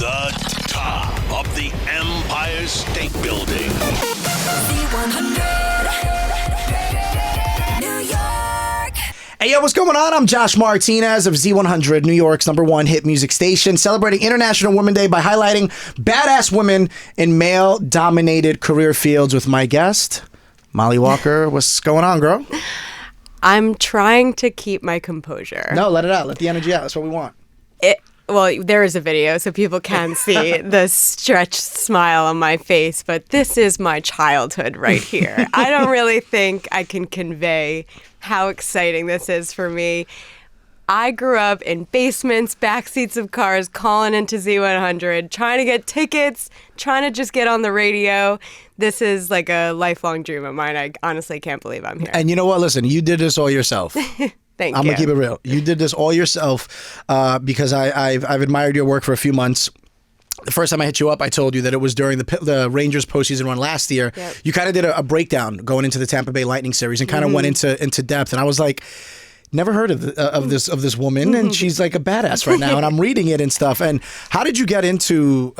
The top of the Empire State Building. Z100 New York. Hey, yo, what's going on? I'm Josh Martinez of Z100, New York's #1 hit music station, celebrating International Women's Day by highlighting badass women in male-dominated career fields with my guest, Mollie Walker. What's going on, girl? I'm trying to keep my composure. No, let it out. Let the energy out. That's what we want. Well, there is a video, so people can see the stretched smile on my face, but this is my childhood right here. I don't really think I can convey how exciting this is for me. I grew up in basements, backseats of cars, calling into Z100, trying to get tickets, trying to just get on the radio. This is like a lifelong dream of mine. I honestly can't believe I'm here. And you know what? Listen, you did this all yourself. Thank I'm you. going to keep it real. You did this all yourself because I've admired your work for a few months. The first time I hit you up, I told you that it was during the Rangers postseason run last year. Yep. You kind of did a breakdown going into the Tampa Bay Lightning series and kind of went into depth. And I was like, never heard of this woman, and she's like a badass right now. And I'm reading it and stuff. And how did you get into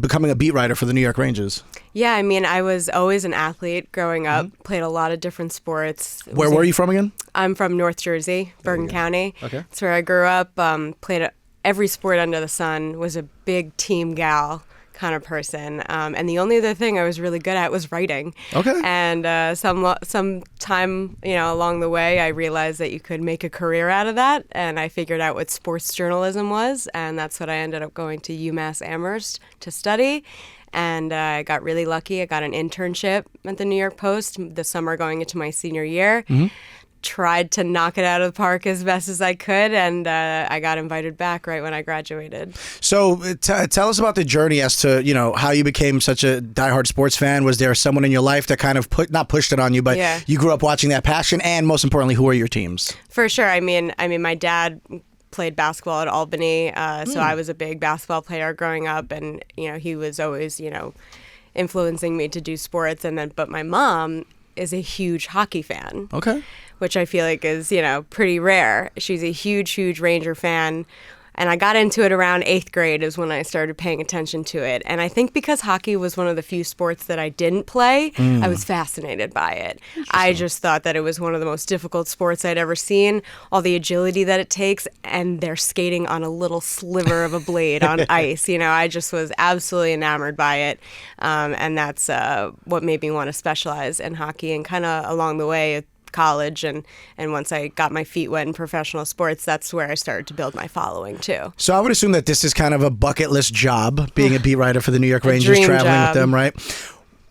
becoming a beat writer for the New York Rangers? Yeah, I mean, I was always an athlete growing up, played a lot of different sports. Where were you from again? I'm from North Jersey, Bergen County. Okay. That's where I grew up, played every sport under the sun, was a big team gal kind of person. And the only other thing I was really good at was writing. Okay. And some time, along the way, I realized that you could make a career out of that. And I figured out what sports journalism was. And that's what I ended up going to UMass Amherst to study. And I got really lucky. I got an internship at the New York Post the summer going into my senior year. Tried to knock it out of the park as best as I could, and I got invited back right when I graduated. So tell us about the journey as to, how you became such a diehard sports fan. Was there someone in your life that kind of not pushed it on you, but you grew up watching that passion? And most importantly, who are your teams? For sure. I mean, my dad played basketball at Albany, so I was a big basketball player growing up, and he was always influencing me to do sports. But my mom is a huge hockey fan. Okay. Which I feel like is, pretty rare. She's a huge, huge Ranger fan. And I got into it around 8th grade is when I started paying attention to it. And I think because hockey was one of the few sports that I didn't play, I was fascinated by it. I just thought that it was one of the most difficult sports I'd ever seen. All the agility that it takes, and they're skating on a little sliver of a blade on ice. I just was absolutely enamored by it. And that's what made me want to specialize in hockey. And kind of along the way, college and once I got my feet wet in professional sports, that's where I started to build my following too. So I would assume that this is kind of a bucket list job, being a beat writer for the New York Rangers, traveling with them, right?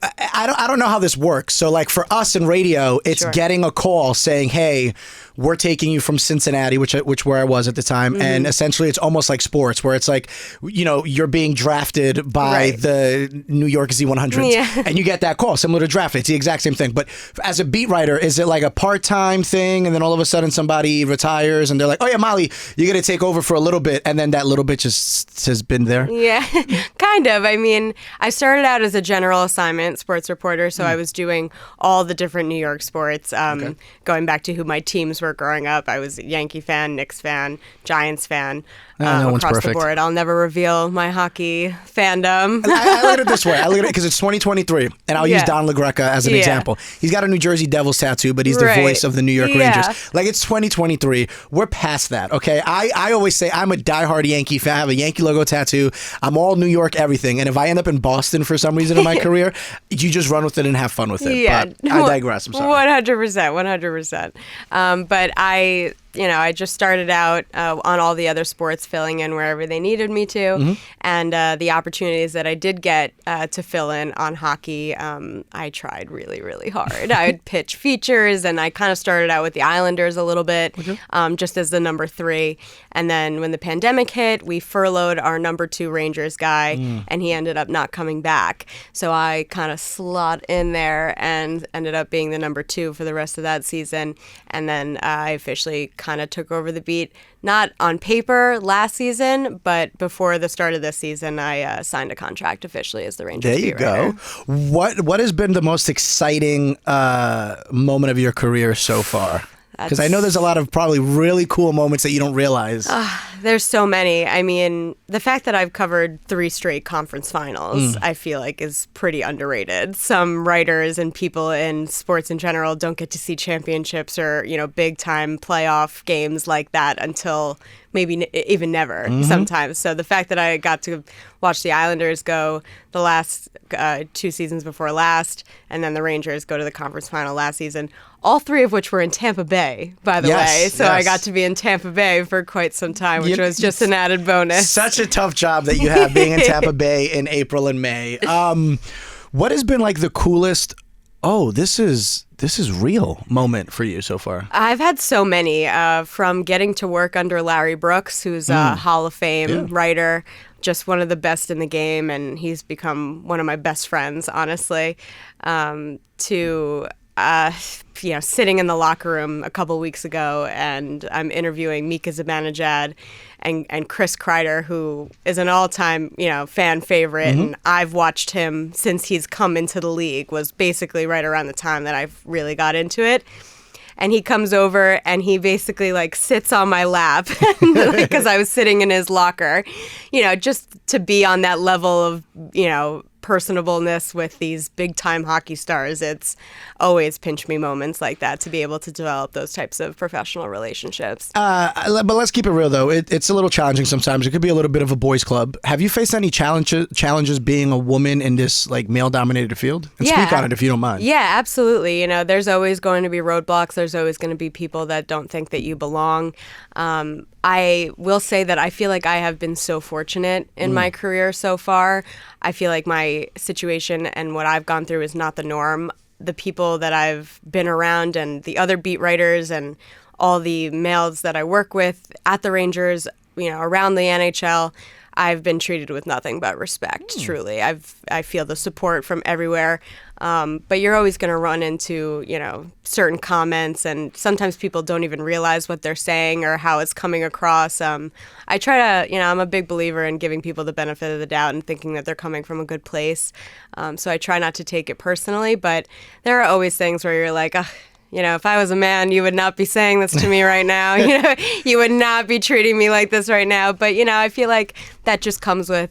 I don't know how this works. So like for us in radio, it's getting a call saying, hey, we're taking you from Cincinnati, which where I was at the time. And essentially it's almost like sports where it's like, you're being drafted by the New York Z100s and you get that call similar to draft. It's the exact same thing. But as a beat writer, is it like a part-time thing? And then all of a sudden somebody retires and they're like, oh yeah, Mollie, you're going to take over for a little bit. And then that little bit just has been there. Yeah, kind of. I mean, I started out as a general assignment sports reporter. So I was doing all the different New York sports, going back to who my teams were growing up. I was a Yankee fan, Knicks fan, Giants fan, no one's across perfect. the board. I'll never reveal my hockey fandom. I look at it this way. I look at it because it's 2023, and I'll use Don LaGreca as an example. He's got a New Jersey Devils tattoo, but he's the voice of the New York Rangers. Like, it's 2023. We're past that, okay? I always say I'm a diehard Yankee fan. I have a Yankee logo tattoo. I'm all New York everything. And if I end up in Boston for some reason in my career, you just run with it and have fun with it. Yeah. But I digress. I'm sorry. 100%. But I just started out on all the other sports, filling in wherever they needed me to. And the opportunities that I did get to fill in on hockey, I tried really, really hard. I'd pitch features, and I kind of started out with the Islanders a little bit, just as the number 3. And then when the pandemic hit, we furloughed our number 2 Rangers guy, and he ended up not coming back. So I kind of slot in there and ended up being the number 2 for the rest of that season. And then I officially kind of took over the beat, not on paper last season, but before the start of this season, I signed a contract officially as the Rangers beat writer. There you go. What has been the most exciting moment of your career so far? Because I know there's a lot of probably really cool moments that you don't realize. There's so many. I mean, the fact that I've covered 3 straight conference finals, I feel like is pretty underrated. Some writers and people in sports in general don't get to see championships or, big time playoff games like that until maybe even never sometimes. So the fact that I got to watch the Islanders go the last 2 seasons before last, and then the Rangers go to the conference final last season, all 3 of which were in Tampa Bay, by the way. So I got to be in Tampa Bay for quite some time, which was just an added bonus. Such a tough job that you have being in Tampa Bay in April and May. What has been like the coolest, this is real moment for you so far? I've had so many, from getting to work under Larry Brooks, who's a Hall of Fame writer, just one of the best in the game, and he's become one of my best friends, honestly, to sitting in the locker room a couple weeks ago, and I'm interviewing Mika Zibanejad and Chris Kreider, who is an all-time, fan favorite, and I've watched him since he's come into the league, was basically right around the time that I've really got into it. And he comes over and he basically sits on my lap because I was sitting in his locker, just to be on that level of, personableness with these big time hockey stars. It's always pinch me moments like that to be able to develop those types of professional relationships. But let's keep it real though. It's a little challenging sometimes. It could be a little bit of a boys club. Have you faced any challenges being a woman in this male dominated field? And speak on it if you don't mind. Yeah, absolutely. There's always going to be roadblocks. There's always going to be people that don't think that you belong. I will say that I feel like I have been so fortunate in my career so far. I feel like my situation and what I've gone through is not the norm. The people that I've been around and the other beat writers and all the males that I work with at the Rangers, around the NHL, I've been treated with nothing but respect, truly. I feel the support from everywhere. But you're always going to run into, certain comments, and sometimes people don't even realize what they're saying or how it's coming across. I try to, I'm a big believer in giving people the benefit of the doubt and thinking that they're coming from a good place. So I try not to take it personally, but there are always things where you're like, if I was a man, you would not be saying this to me right now. You would not be treating me like this right now. But, I feel like that just comes with,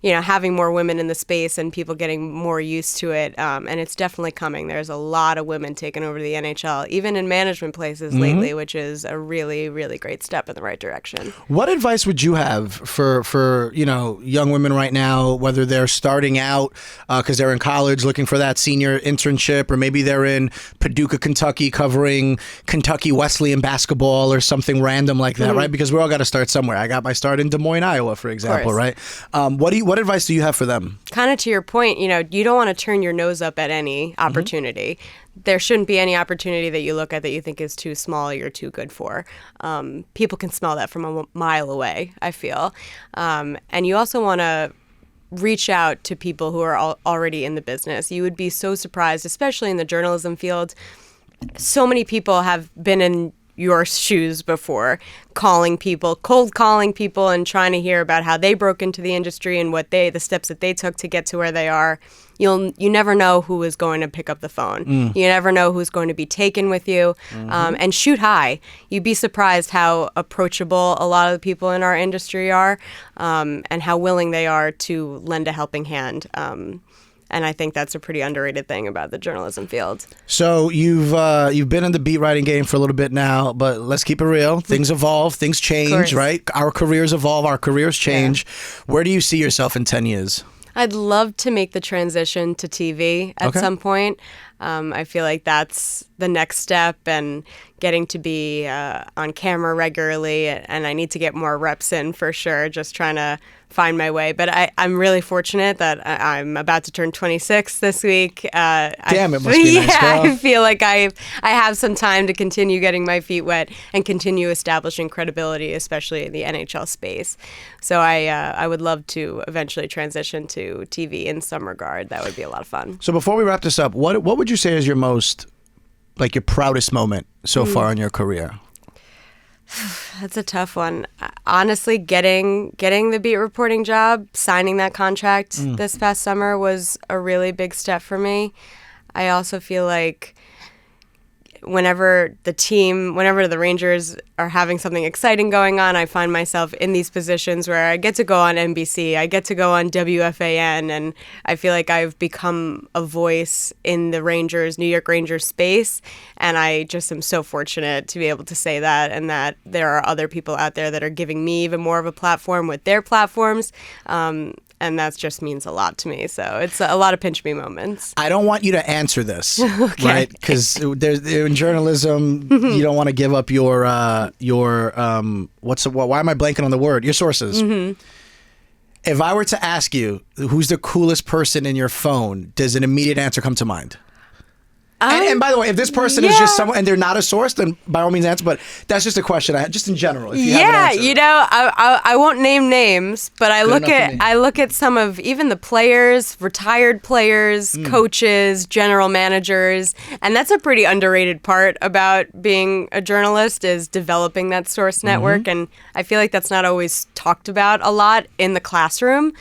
having more women in the space and people getting more used to it. And it's definitely coming. There's a lot of women taking over the NHL, even in management places lately, which is a really, really great step in the right direction. What advice would you have for young women right now, whether they're starting out because they're in college looking for that senior internship, or maybe they're in Paducah, Kentucky covering Kentucky Wesleyan basketball or something random like that, right? Because we all got to start somewhere. I got my start in Des Moines, Iowa, for example, right? What advice do you have for them? Kind of to your point, you don't want to turn your nose up at any opportunity. There shouldn't be any opportunity that you look at that you think is too small or you're too good for. People can smell that from a mile away, I feel. And you also want to reach out to people who are already in the business. You would be so surprised, especially in the journalism field. So many people have been in your shoes before, cold calling people and trying to hear about how they broke into the industry and the steps that they took to get to where they are. You never know who is going to pick up the phone. You never know who's going to be taken with you. And shoot high. You'd be surprised how approachable a lot of the people in our industry are, and how willing they are to lend a helping hand. And I think that's a pretty underrated thing about the journalism field. So you've been in the beat writing game for a little bit now, but let's keep it real. Things evolve, things change, right? Our careers evolve, our careers change. Yeah. Where do you see yourself in 10 years? I'd love to make the transition to TV at some point. I feel like that's the next step, and getting to be on camera regularly, and I need to get more reps in for sure, just trying to find my way. But I'm really fortunate that I'm about to turn 26 this week. Damn, it must be nice, girl. I feel like I have some time to continue getting my feet wet and continue establishing credibility, especially in the NHL space. So I would love to eventually transition to TV in some regard. That would be a lot of fun. So before we wrap this up, what would you say is your most, your proudest moment so far in your career? That's a tough one. Honestly, getting the beat reporting job, signing that contract this past summer was a really big step for me. I also feel like whenever the Rangers are having something exciting going on, I find myself in these positions where I get to go on NBC, I get to go on WFAN, and I feel like I've become a voice in the New York Rangers space, and I just am so fortunate to be able to say that, and that there are other people out there that are giving me even more of a platform with their platforms. And that just means a lot to me. So it's a lot of pinch me moments. I don't want you to answer this, right? Because in journalism, you don't want to give up your why am I blanking on the word? Your sources. Mm-hmm. If I were to ask you who's the coolest person in your phone, does an immediate answer come to mind? And by the way, if this person is just someone and they're not a source, then by all means answer. But that's just a question I had, just in general. If you have an answer. You know, I won't name names, but I look at some of even the players, retired players, coaches, general managers, and that's a pretty underrated part about being a journalist is developing that source network. And I feel like that's not always talked about a lot in the classroom.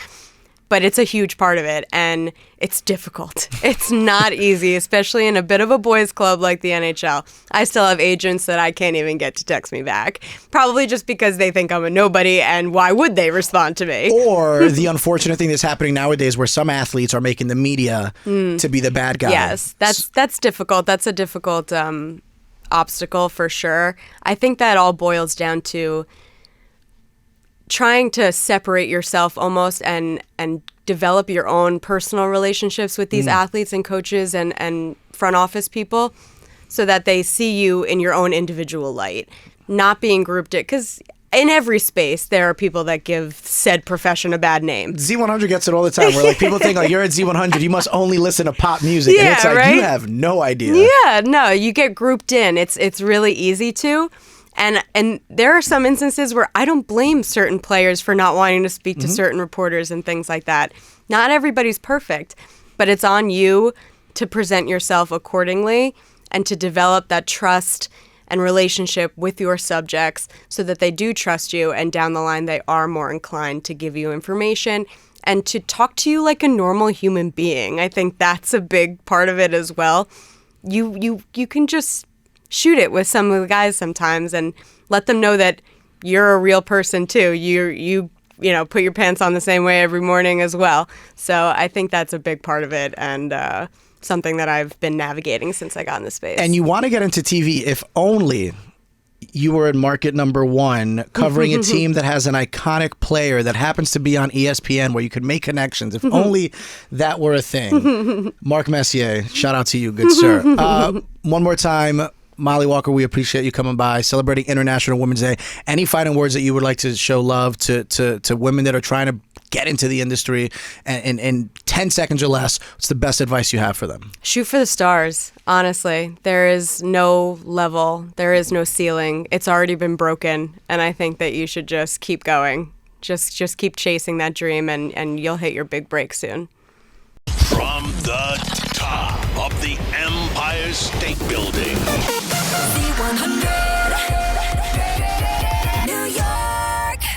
But it's a huge part of it, and it's difficult. It's not easy, especially in a bit of a boys' club like the NHL. I still have agents that I can't even get to text me back, probably just because they think I'm a nobody, and why would they respond to me? Or the unfortunate thing that's happening nowadays where some athletes are making the media to be the bad guy. Yes, that's difficult. That's a difficult obstacle for sure. I think that all boils down to trying to separate yourself almost and develop your own personal relationships with these athletes and coaches and front office people so that they see you in your own individual light, not being grouped it. Because in every space, there are people that give said profession a bad name. Z100 gets it all the time. Where like people think, like, you're at Z100, you must only listen to pop music. And it's like, right? You have no idea. Yeah, no, you get grouped in. It's really easy to. And there are some instances where I don't blame certain players for not wanting to speak to certain reporters and things like that. Not everybody's perfect, but it's on you to present yourself accordingly and to develop that trust and relationship with your subjects so that they do trust you and down the line they are more inclined to give you information and to talk to you like a normal human being. I think that's a big part of it as well. You can just shoot it with some of the guys sometimes and let them know that you're a real person too. You put your pants on the same way every morning as well. So I think that's a big part of it and something that I've been navigating since I got in the space. And you want to get into TV if only you were at market number one covering a team that has an iconic player that happens to be on ESPN where you could make connections. If only that were a thing. Mark Messier, shout out to you, good sir. One more time, Mollie Walker, we appreciate you coming by, celebrating International Women's Day. Any final words that you would like to show love to women that are trying to get into the industry and in 10 seconds or less? What's the best advice you have for them? Shoot for the stars, honestly. There is no level. There is no ceiling. It's already been broken, and I think that you should just keep going. Just keep chasing that dream, and you'll hit your big break soon. From the top of the Empire State Building. Z100.